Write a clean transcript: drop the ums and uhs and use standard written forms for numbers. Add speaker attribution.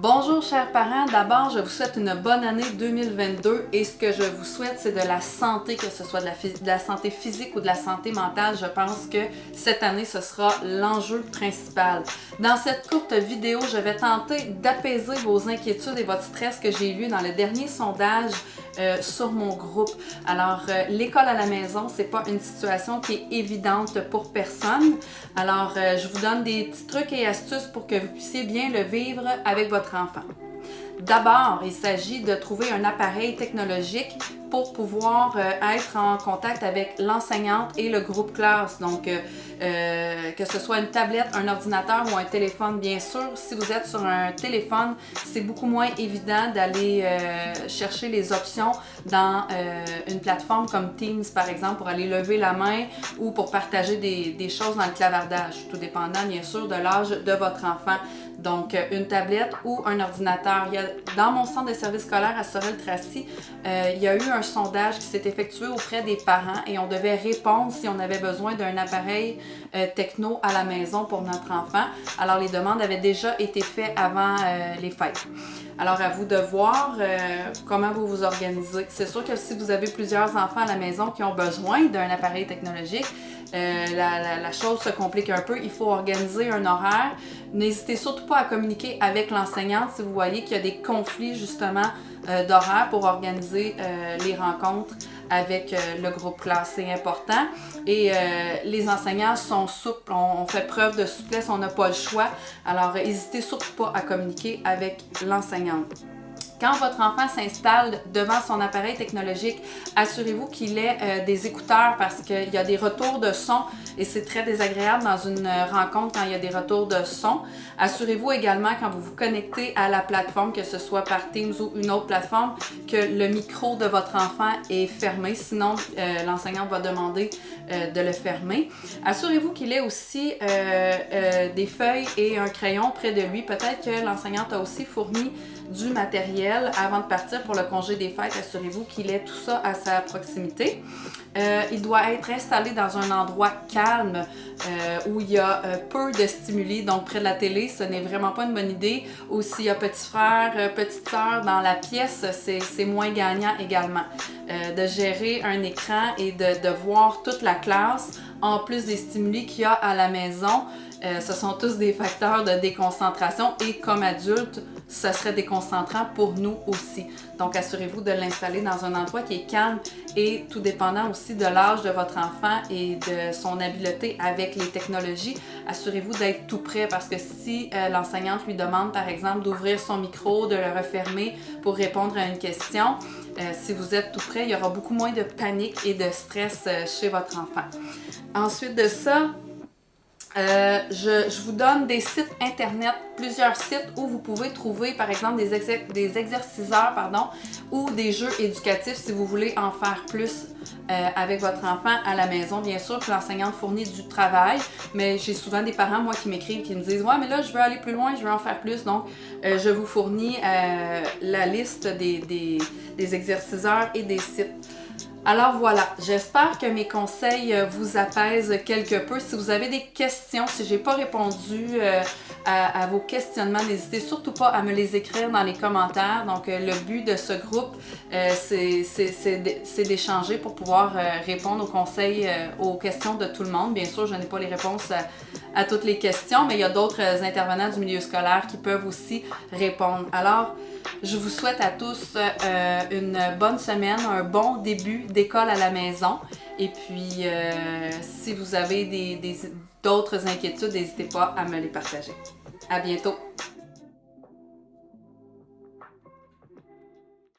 Speaker 1: Bonjour chers parents, d'abord je vous souhaite une bonne année 2022 et ce que je vous souhaite c'est de la santé, que ce soit de la santé physique ou de la santé mentale. Je pense que cette année ce sera l'enjeu principal. Dans cette courte vidéo, je vais tenter d'apaiser vos inquiétudes et votre stress que j'ai lu dans le dernier sondage sur mon groupe. Alors, l'école à la maison, c'est pas une situation qui est évidente pour personne. Alors, je vous donne des petits trucs et astuces pour que vous puissiez bien le vivre avec votre enfant. D'abord, il s'agit de trouver un appareil technologique pour pouvoir être en contact avec l'enseignante et le groupe classe. Donc, que ce soit une tablette, un ordinateur ou un téléphone, bien sûr. Si vous êtes sur un téléphone, c'est beaucoup moins évident d'aller chercher les options dans une plateforme comme Teams, par exemple, pour aller lever la main ou pour partager des choses dans le clavardage, tout dépendant, bien sûr, de l'âge de votre enfant. Donc, une tablette ou un ordinateur. Dans mon centre de service scolaire à Sorel-Tracy, il y a eu un sondage qui s'est effectué auprès des parents et on devait répondre si on avait besoin d'un appareil techno à la maison pour notre enfant. Alors, les demandes avaient déjà été faites avant les fêtes. Alors, à vous de voir comment vous vous organisez. C'est sûr que si vous avez plusieurs enfants à la maison qui ont besoin d'un appareil technologique, la chose se complique un peu. Il faut organiser un horaire. N'hésitez surtout pas à communiquer avec l'enseignante si vous voyez qu'il y a des conflits justement d'horaire pour organiser les rencontres avec le groupe classe. C'est important. Et les enseignants sont souples. On fait preuve de souplesse, on n'a pas le choix. Alors, n'hésitez surtout pas à communiquer avec l'enseignante. Quand votre enfant s'installe devant son appareil technologique, assurez-vous qu'il ait des écouteurs parce qu'il y a des retours de son et c'est très désagréable dans une rencontre quand il y a des retours de son. Assurez-vous également quand vous vous connectez à la plateforme, que ce soit par Teams ou une autre plateforme, que le micro de votre enfant est fermé, sinon l'enseignante va demander de le fermer. Assurez-vous qu'il ait aussi des feuilles et un crayon près de lui. Peut-être que l'enseignante a aussi fourni du matériel avant de partir pour le congé des fêtes. Assurez-vous qu'il ait tout ça à sa proximité. Il doit être installé dans un endroit calme où il y a peu de stimuli, donc près de la télé, ce n'est vraiment pas une bonne idée. Ou s'il y a petit frère, petite sœur dans la pièce, c'est moins gagnant également. De gérer un écran et de voir toute la classe, en plus des stimuli qu'il y a à la maison, ce sont tous des facteurs de déconcentration et comme adulte, ça serait déconcentrant pour nous aussi. Donc, assurez-vous de l'installer dans un endroit qui est calme et tout dépendant aussi de l'âge de votre enfant et de son habileté avec les technologies. Assurez-vous d'être tout prêt parce que si l'enseignante lui demande, par exemple, d'ouvrir son micro, de le refermer pour répondre à une question, si vous êtes tout prêt, il y aura beaucoup moins de panique et de stress chez votre enfant. Ensuite de ça, je vous donne des sites internet, plusieurs sites où vous pouvez trouver par exemple des exerciceurs ou des jeux éducatifs si vous voulez en faire plus avec votre enfant à la maison. Bien sûr que l'enseignante fournit du travail, mais j'ai souvent des parents, moi, qui m'écrivent, qui me disent « Ouais, mais là, je veux aller plus loin, je veux en faire plus. » Donc, je vous fournis la liste des exerciceurs et des sites. Alors voilà, j'espère que mes conseils vous apaisent quelque peu. Si vous avez des questions, si j'ai pas répondu à vos questionnements, n'hésitez surtout pas à me les écrire dans les commentaires. Donc le but de ce groupe, c'est d'échanger pour pouvoir répondre aux conseils, aux questions de tout le monde. Bien sûr, je n'ai pas les réponses à toutes les questions, mais il y a d'autres intervenants du milieu scolaire qui peuvent aussi répondre. Alors, je vous souhaite à tous une bonne semaine, un bon début d'école à la maison. Et puis, si vous avez d'autres inquiétudes, n'hésitez pas à me les partager. À bientôt!